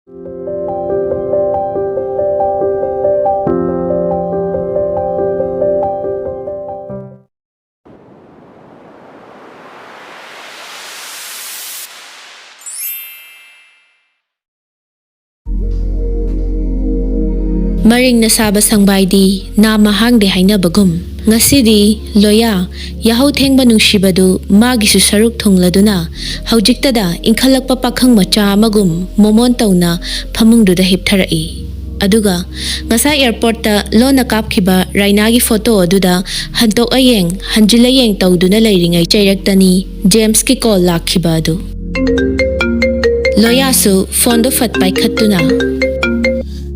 Maring nasaba sangbaydi na mahangde hainabagum. Ngasidi loya yahau thengba nungsibadu magi su saruk thongladuna haujiktada inkhalakpa pakhang macha amagum momon tauna phamungduda hiptharai. Aduga ngasa airport ta lona kapkhiba rainagi photo aduda hantok ayeng hanjilayeng tawduna leiringai chairaktani James ki call lakhiba adu. Loya su phone do fat pai khattuna.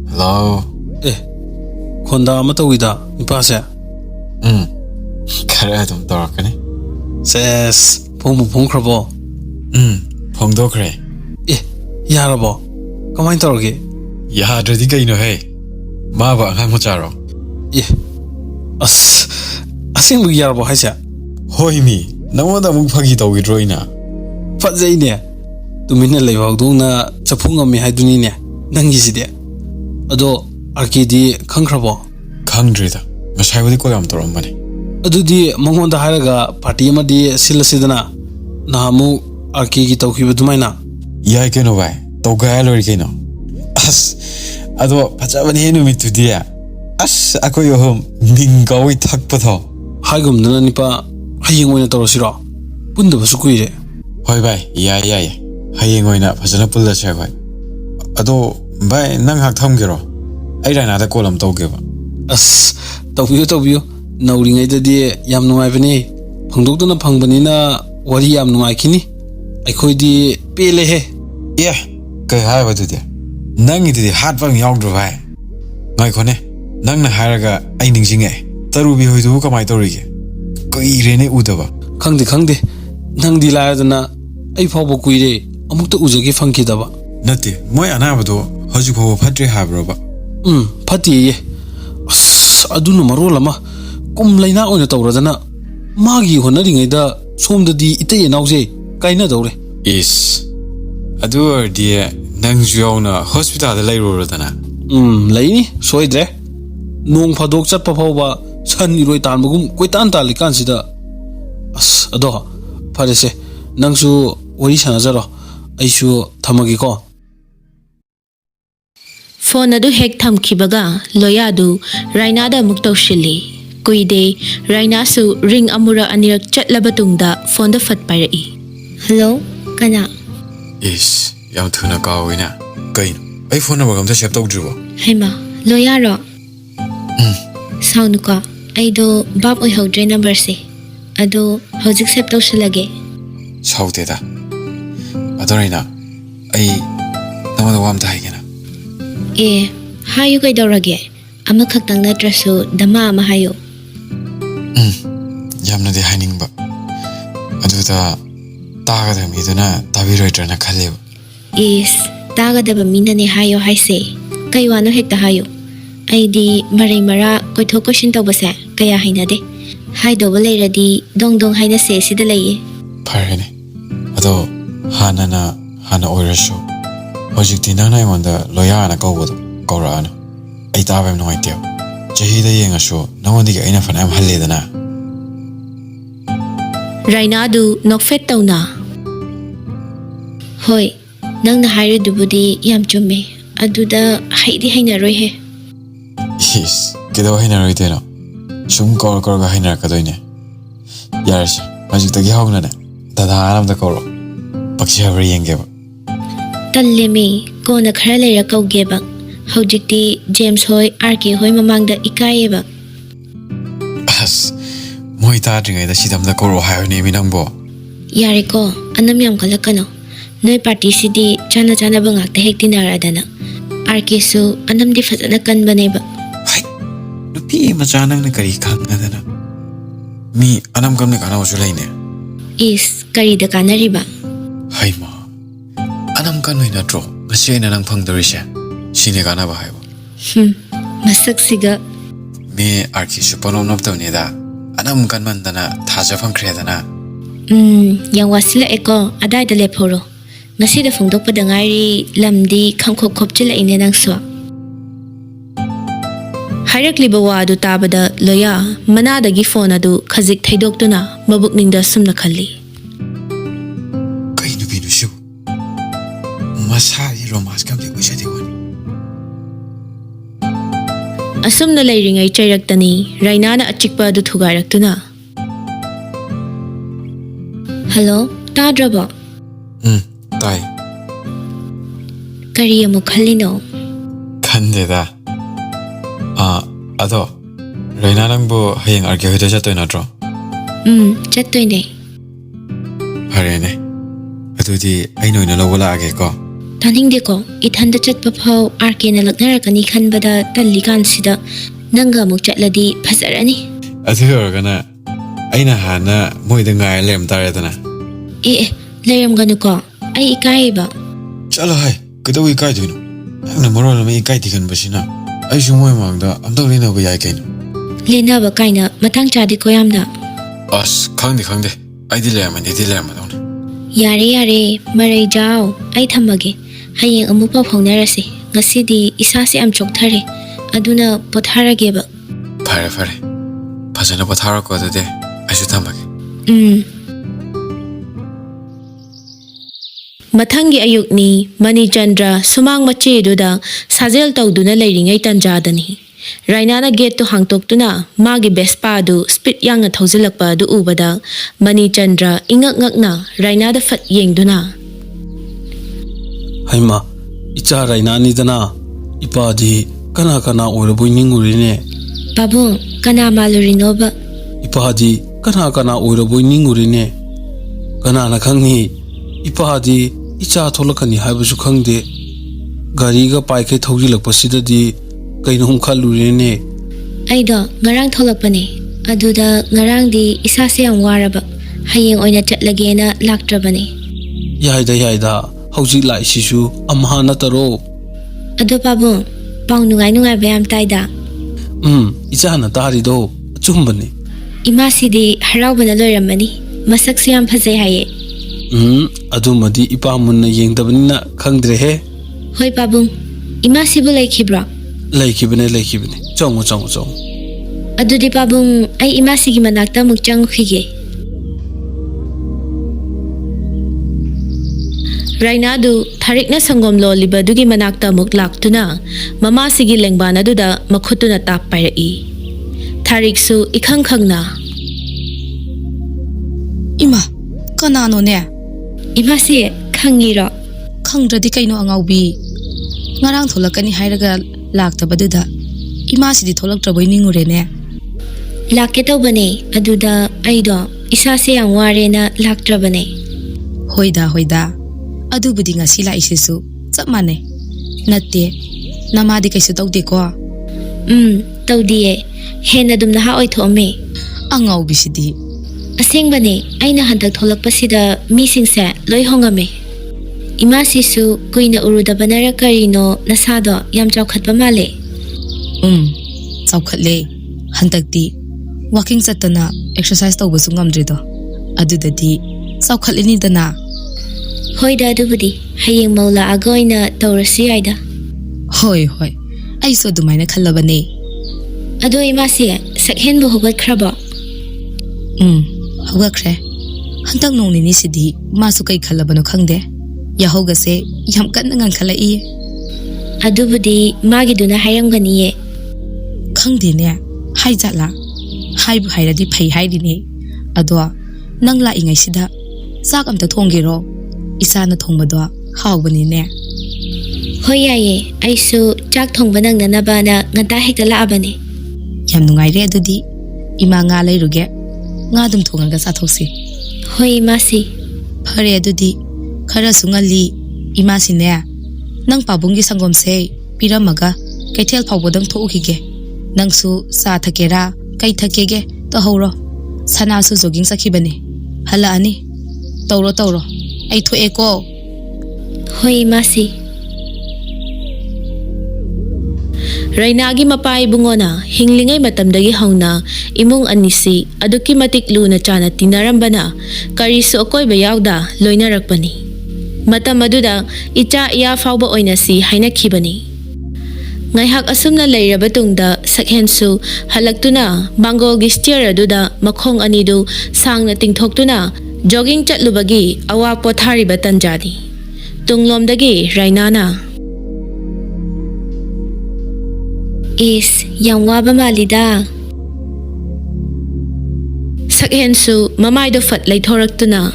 Hello. Konda amata wida ipase. Kare adum torakani. Ses phong khrabo. Phong do kre. Yarabo. Kamai torge. Yadradi kaino he. Ma ba ngang macharo. Asing bu yarabo haisa. Hoi mi. Namoda mung phagi tawidroina. Fazai tumina leibawduna chaphung ami haiduni ne. Nangiside. Ado Arkidi Kankrabo Kangdrida, Mashawadi Koyam Toromani. Adudi Mongonda Haraga, Party Madi Silasidana, Namu Arki Tokibumaina. Yakenova, Toga Loricano. As Ado Pachavani me to dear. As Akoyo home, Ningo Takpato. Hagum Nanipa, Haying Torosira, Bunda Vasukui. Hoi by, Haying Pasanapul the Chagway. Ado by Nanghak Tomgero. I ran out of column to give. As Tokyo, knowing it the Yamno Ivani, Pongdona Pangbanina, Wariam no Ikini. I could the Pele. Yeah, go have to there. Nang it the hard one young drive. My cone, Nang Haraga, I ning sing a Tarubi who took my Torige. Go Irene Udava. Kangdi, Nang di Ladana, I Pobo Quide, Amuta Uzaki Funky Dava. Nati, Moy Anabado, Hojuko Patri Habroba. Pati Aduna Marolama, Kum Laina on the Tauradana, Magi Honaringa, Som the Ite Nauze, Kaina Dore. Is Adur dear Nangziona Hospital the Lairodana. Laini, so it there. Nung Padok Papa, San Iroitan, Quitanta Licansida. As Adoha, Padese, Nangsu, Warishanazaro, Aishu Tamagiko. Phone adu hek thamkhibaga loya du raina da muktaw shili kuide raina su ring amura anirak chatlaba tungda phone da fat pairai. Hello kana Is Yam Tuna Gawina Gain I phone number the chef dog driver. Hema loya ro saunuka aido bab oi hodre number se ado hojik sep taw shilage Sauteda Adorina I Namada Wam Taigana. Hayu kay dawrage ama khaktang natrasu dama ama hayo. Yamna de haining ba. Aduda taga mi duna tabiroitrana khale. Is taga daba mina ne hayo haise. Kay wano hekta hayo. Aidi maray mara koithok question tawbase kaya hainade. Hai doba leiradi dong haina se sida leye. Parene. Ado hana oirasho. Hojikti nana wanda loya na Korana. I tabem no idea. Jahida Yangasho, no one dig enough and I'm Haledana. Rainadu no fetona. Hoi, nang na hire dubudi yam chume. Aduda haidi haina rohe. Yes, Kido Hina Riteno. Shum Korga Hina Kadoine. Yarash, Magic the Gihognane. That I am the Koro. Paxi have re-engaged. Tallemi, go na Karale Rakau Gebak. Hojikti James Hoi, Arki Hoi Mamanga Ikaieba. As Moita drink the Shitam the Koro higher name in Ambo. Yariko, Anamiam Kalakano. No party city, Chana Bangak, the Hektina Arki so, Anam di Fatana Kanbaneba. Hi, the P. Majana Kari Kanadana. Me, Anam Kamikana was Lane. Is Kari the Canariba. Hi, ma. Anam Kanwina draw, Machine and Pang the Risha. Shinegana Bahio. Masaksiga. Me Arki Shupono of Tonida. Anam Kanmandana, Taja from Credana. Yang wasila eko, Adai the Leporo. Ngasida phongdokpada ngairi lamdi khangkhop khopchila ine nangso. Hairakliba wa adu tabada loya manadagi phone adu khazik thaidoktuna mabukningda sumna khalli. Kai nu binu siu. Masari romance kam de kushade wani. Asumna leiringai chairaktani Rainana achikpa adu thugaraktuna. Hello, tadraba. Tai. Kari amu khallino. Khandeda. Ado. Raina nangbo hayeng arge hoida jatoy natro. Chattoyne. Harene. Adudi aino ina lawala age ko. Taningde ko ithanda chatpa phau arke na lagnarakani khanbada tallikan sida nanga muk chatladi phasarani. Adu organa aina hana moida ngai lem taredana. Layam ganu ko ai ikai ba. Chala hai, kadaw ikai dino. Ang namoro may ikai tikan basina. Ay sumoy mangda amdaw lina ba yai kaino. Lina ba kaina matang chadi ko yamda. As khangde. Ay di layam daw. Yare maray jaw ay thamage. Hayeng amu pa phongnarasi. Ngasidi isasi am chokthare. Aduna potharage ba. Fare. Phasana pothara ko ade. Asu thamage. Mathangi ayukni Mani Chandra sumang mache duda sajel tawduna leiringai tanjadani. Rainana gate to hangtoktuna magi bespa du speed yang na thausilakpa du ubada Mani Chandra ingak-ngakna Rainada fat yengduna. Haima, icha Rainani dana ipadi kana oirabu ningurine. Babu, kana malurino ba? Ipadi kana oirabu ningurine. Kana nakangni ipadi icha tholakani haibasu khangde. Gariga paike thaurilakpasidadi kainong khalurine. Aido ngarang tholakpane. Aduda ngarang di isase ang waraba. Hayeng oina chatlagena laktrabane. Yaida hauji lai sisu amhana taro. Ado babu, pang nungai bayam taida. Icha na tari do chumbane. Imasidi haraubana loiramani. Masak siyam phasay haye. Adumadi ipamunna yengdabanina khangdre he. Hoi babu, imasibu laikibra. Laikibane. Chongo. Adudi babung ay imasigi manakta mukchang khige. Rainadu tharik na sangom lo liba dugi manakta muklaktuna mama sigi lengbana duda makhutuna tap pairai. Tharik su ikhang-khangna. Ima, kanano ne? Imasi khangiro. Khangdradi kaino angaubi. Ngarang tholakani hairaga laktabaduda. Imasidi tholaktraboy ningure ne. Lakke tawbane aduda aido isase yang warena laktrabane. Hoida. Adubudi ngasi laisisu chap mane. Natte. Namadi kaisu tawde ko. Tawdiye. Hena dum naha oithome. Angaubi sidi. Asengbane aina handak tholakpasida misingse loi hongame. Imasisu kuina urudabanara karino nasado yam chawkhatpa male. Chawkhatle. Handakti walking chatana exercise tawbasu ngamdrido. Adudadi chawkhatlini dana. Hoida adubudi hayeng maula agoina tawrasi aida. Hoi. Aiso adumaina khallabane. Ado imasi sakhen bu hogat khraba. Hogakre. Hantak nongnini sidi masu kai khallabano khangde. Yahogase yam kanna ngang khalai. Adubudi magiduna hayamganiye. Khangde ne. Haijatla. Haibu hairadi phai haidini. Adwa nang la ingai sida sak amta thongiro. Isana thongbado hawbani ne. Hoyaye aisu chak thongba nang nanabana ngata hekta laabane. Yam nungaire adudi ima nga leiruge. Nga dum thongaga sathoksi. Hoi masi. Phare adudi khara sungali imasi ne. Nang pabungi sangomse piramaga kaithel phawbodang thokige. Nangsu sa thakera kai thakege to horo. Sanasu jogging sakhibane. Hala ani. Tawro. Ay thoe ko. Hoi masi. Rainagi mapai bungona hinglingay matamdagi hauna imong anisi aduki matik luna chana tinarambana kariso okoy bayawda loinarakpani. Matam aduda icha iya fauba oina si hainakhibani. Ngaihak asumna leiraba tungda sakhensu halaktuna Mangolgi steer aduda makhong anidu sangna tingthoktuna jogging chatlubagi awa pothariba tanjadi. Tunglomdagi Rainana. Is yang waba malida. Sakhensu mamaido fat leithoraktuna.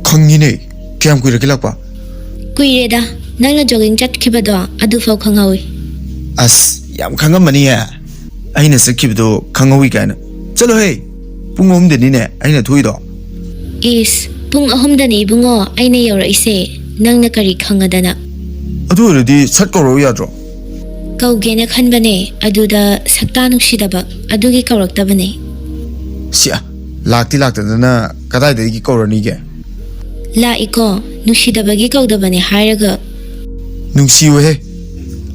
Khangine kyam kuira kilakpa Kuireda nangna jogging chatkibado adu fau khangawi. as yam khangamani ya aina sakibdo khangawi kana chalo he pungom de ni ne aina thuido Is pung ahumdani bungo aina yoraise nangna kari khangadana. adu redi sat koro yadro Kaugena khanbane aduda sakta nuksidaba adugi kawraktabane. sia lakti laktadana kadai de gi korani ge La iko nuksidabagi kaudabane hairaga nungsi we he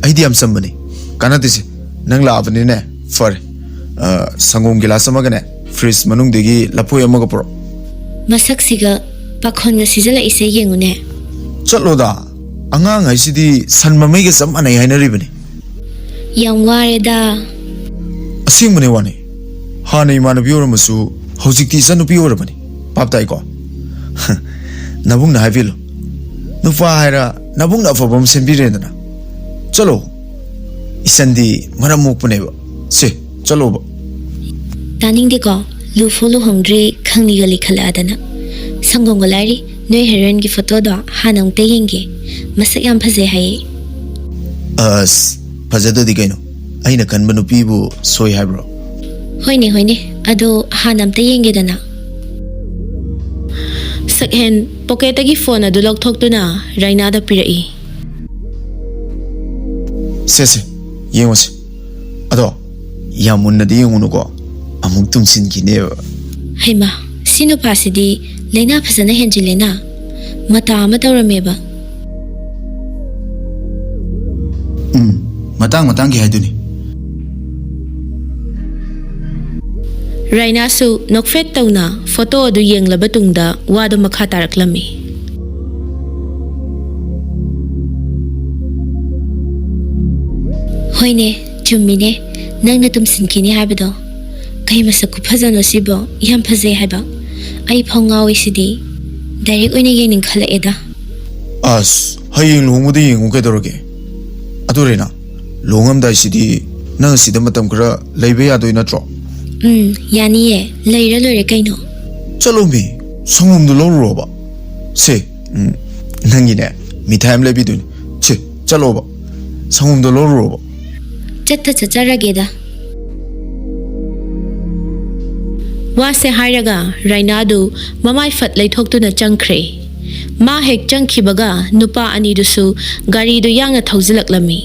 aidi am sambani kana dise nang la abani ne far sangom gilas ama gane fridge manung de gi lapoi ama ga pro masaksiga pakhonga sizala ise yengune. chalo da angang ai sidi san mamai ge sam anai hainari bani Yang wareda asing mane wani hana imana biora masu hojikti sanu biora bani paptai ko nabung na havilo nufa haira nabung na fabam sembirendana chalo isandi maramuk puneba se chalo ba taning deko lufulu hongdri khangni gali khala adana sangonga lari noi heron gi photo do hanang te yenge masak yam phaje hai. as fajada di kaino aina kanba nupi bu soi habro Hoine ado hanam te yenge dana. Sakhen pocketagi phone adu lokthokduna Raina da pirai. se yengose ado yamunna di yengunu ko amuk tumsin kine Haima sinu pasidi leina phasana henjilena mata ama tawrameba. matang gi haiduni Raina su nokfet tawna photo adu yenglaba tungda wadu makha taraklami. Hoine chummine nangna tumsinkini habado kai masaku phajano sibo yam phaje haba ai phongawi sidi direct oina yening khala eda. as hayeng longmu de yengu ke doroge adorena longam dai sidi nang sida matam kra leibe ya doina tro Yani leira lore kaino. chalo mi songum do lo ba se nangi ne mi time le bidun che chalo ba songum do lo ba Chatta chacharageda. Wase haraga Rainadu mamai fat leithoktuna changkhre. Ma hek changkhibaga nupa ani dusu gari du yanga thauzilaklami.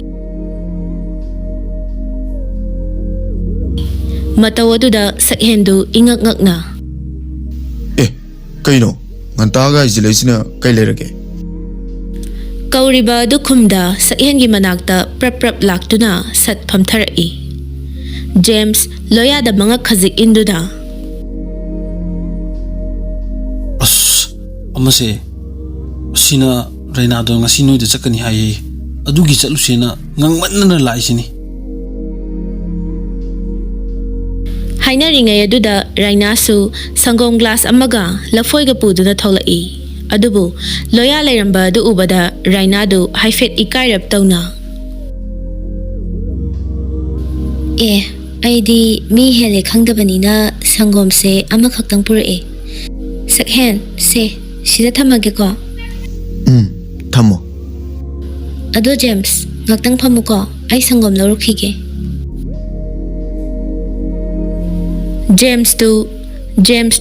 Matawaduda sakhendu ingak ngakna. kaino nganta ga ijileisina kai lerage Kauriba dukhumda sakhengi manakta prap laktuna sat phamtharai. James loya da mga khazik induda. As amase sina Raina do ngasi noi de chakani hai adugi chalusena ngangmanna laisini Hainaringai aduda Raina su sangom glass amaga lafoiga puduna tholai. Adubu loya lairamba du ubada Raina du haifet ikairap tawna. Aidi mi hele khangdabanina sangom se amakhaktang purae. Sakhen se sida thamage ko. thamo Ado James ngaktang phamuko ai sangom lawrukhige. James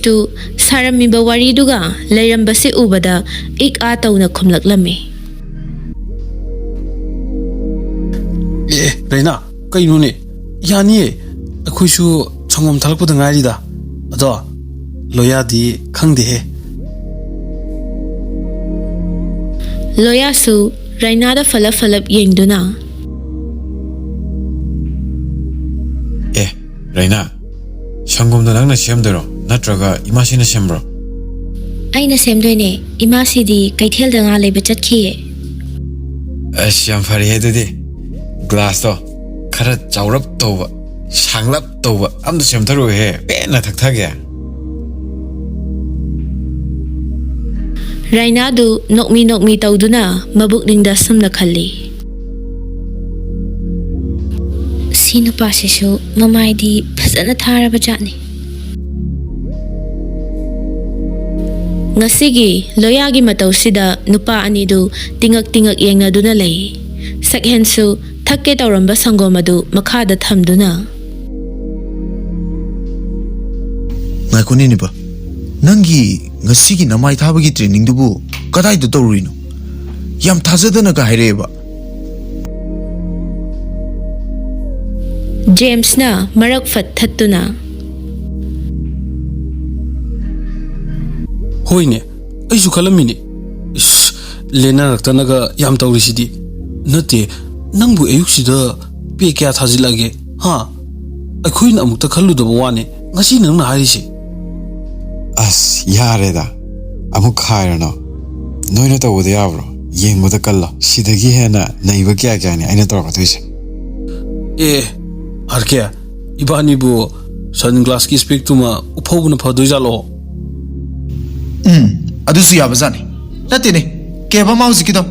tu saramiba wari duga lairamba se ubada ik a tawna khumlaklami. Raina kaino ne yani akhoisu changom thalakpada ngairida ado loya di khangde he Loya su Raina da falap yengduna. Raina, sangomda nangna siamdero natraga imasina siambro. ꯑꯩꯅ ꯁꯦꯝꯗꯣꯏꯅꯦ ꯏꯃꯥꯁꯤꯗꯤ ꯀꯩꯊꯦꯜꯗ ꯉꯥ ꯂꯩꯕ ꯆꯠꯈꯤꯌꯦ ꯑꯁ ꯌꯥꯝ ꯐꯔꯦ ꯑꯗꯨꯗꯤ ꯒ꯭ꯂꯥꯁꯇꯣ ꯈꯔ ꯆꯥꯎꯔꯞ ꯇꯧꯕ ꯁꯥꯡꯂꯞ ꯇꯧꯕ ꯑꯝꯇ ꯁꯦꯝꯊꯔꯛꯎꯍꯦ ꯄꯦꯟꯅ ꯊꯛꯊꯒꯦ ꯔꯥꯏꯅꯥꯗꯨ ꯅꯣꯛꯃꯤ ꯇꯧꯗꯨꯅ ꯃꯕꯨꯛꯅꯤꯡꯗ ꯁꯨꯝꯅ ꯈꯜꯂꯤ ꯁꯤ ꯅꯨꯄꯥꯁꯤꯁꯨ ꯃꯃꯥꯏꯗꯤ ꯐꯖꯅ ꯊꯥꯔꯕ ꯖꯥꯠꯅꯤ ꯉꯁꯤꯒꯤ ꯂꯣꯌꯥꯒꯤ ꯃꯇꯧꯁꯤꯗ ꯅꯨꯄꯥ ꯑꯅꯤꯗꯨ ꯇꯤꯡꯉꯛ ꯌꯦꯡꯅꯗꯨꯅ ꯂꯩ ꯁꯛꯍꯦꯟꯁꯨ ꯊꯛꯀꯦ ꯇꯧꯔꯝꯕ ꯁꯪꯒꯣꯝ ꯑꯗꯨ ꯃꯈꯥꯗ ꯊꯝꯗꯨꯅ ꯉꯥꯏꯈꯣꯅꯦ ꯅꯤꯄꯥ ꯅꯪꯒꯤ ngasi gi namai thabagi training dubu kadai du torino yam thajadana ka haireba James na marak fat thattuna hoine aisu khalamini is lena raktanaga yam tawrisidi nate nangbu ayuksida pe kya thajilage ha akhoina amukta khaludaba wane ngasi nangna hairisi as yareda amuk khairano noina tawude yabro yengmuda kallo sidagi hena naiba kya ni aina torakatoise arke ibani bu sunglass ki spectuma uphobuna phadojalo adusu yabazani natine keba mausi kido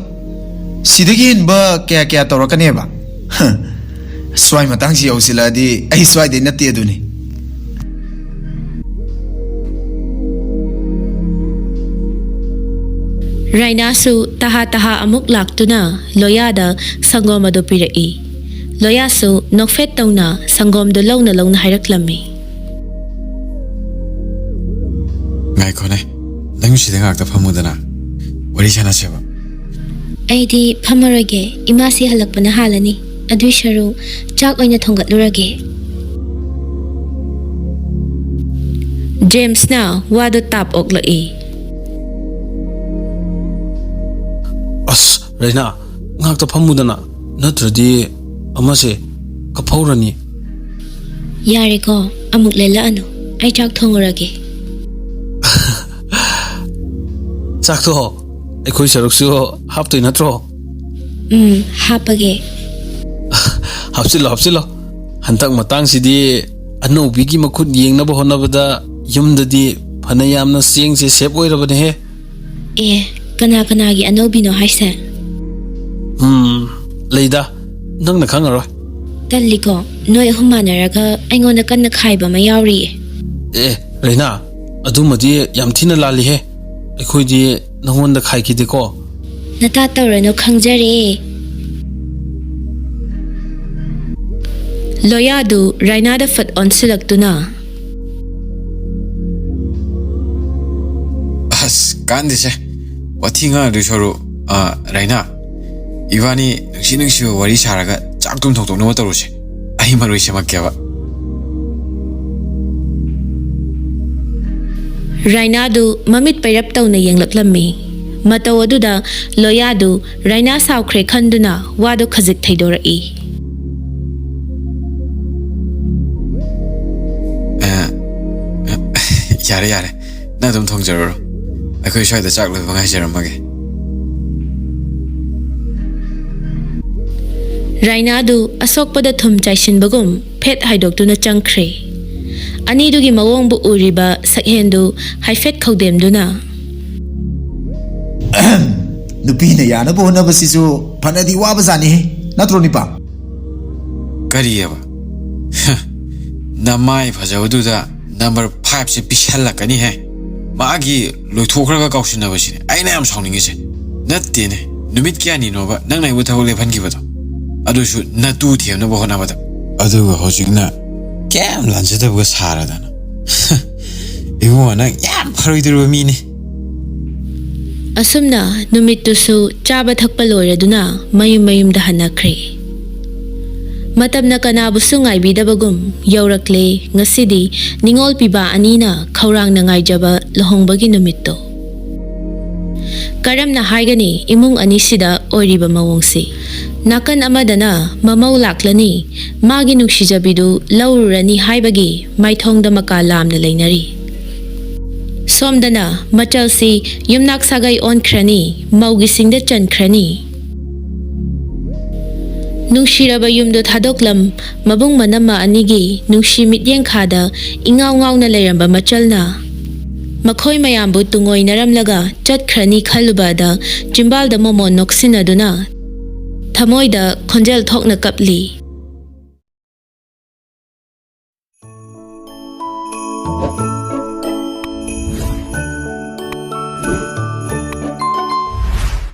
sidagi ba kya torakane ba swai matang si ausiladi ai swai de natte aduni Raina su taha amuk laktuna loya da sangom adu pirai loya su nokfet tawna sangom do lawna hairaklammi ngai khone nang sida ngak ta phamudana wari chana seba aidi phamarage imasi halakpana halani adui sharu chak oina thongatlurage James na wadu tap oklai as Raina ngak ta phamudana natradi amase kaphorani yare ko amuk lela anu ai chak thongurage chak to ekhoi saruksu haptoi natro hapage hapsilo hantak matang sidi anobi gi makhut yengnaba honabada yumdadi phana yamna seng se sep oirabane he kana gi anobi no haise leida nangna khangaro talliko noi humanaraga aingona kanna khaiba ma yauri Raina adumadi yam thina lali he ekhoi nangonda khai ki de ko nata tawrano khangjare loya du Raina da fat on silaktuna as kandise wathinga du shoru Raina Ivani nungsi wari saraga chaktum thoktok no toruse ai maroi semakyaba Raina du mamit pairap tawna yenglaklammi mataw aduda loya du Raina sawkhre khanduna wadu khajik thaidorai yare na dum thongjaroro akhoi shaida chaklo bangai jaramage Raina du asokpada thum chaisin bagum phet haidoktuna changkhre ani dugi mawong bu uriba sakhendu haifet khawdem duna nupi na yana bo na basisu phanadi wabazani natro nipa kariyaba namai phajawduda number 5 se pishalakani he magi loithokraga kausina basine aina yam sawningise nattene numit kyani noba nangnai bu thawle phangibato adusu natu themna bo hona bada aduga hojikna kem lanjada bu saradana iwona yam pharoidiru mine asumna numittusu chaba thakpa loiraduna mayum da hanakhre matamna kanabu sungai bidabagum yaurakle ngasidi ningol piba anina khaurang na ngaijaba lohongbagi numitto karamna haigani imung anisida oiriba mawongsi nakan amadana mamau laklani magi nuksijabidu laururani haibagi maithongda maka lamna leinari Somdana machalsi yumnak sagai onkrani maugisingda chankrani. Nungshiraba yumdo thadoklam mabung manama anigi nungshi mityeng khada ingaw ngaw na leramba machalna. Makhoi mayambu tungoy naramlaga chatkrani khalubada jimbal da momo noksinaduna. Thamoy da khonjel thokna kapli.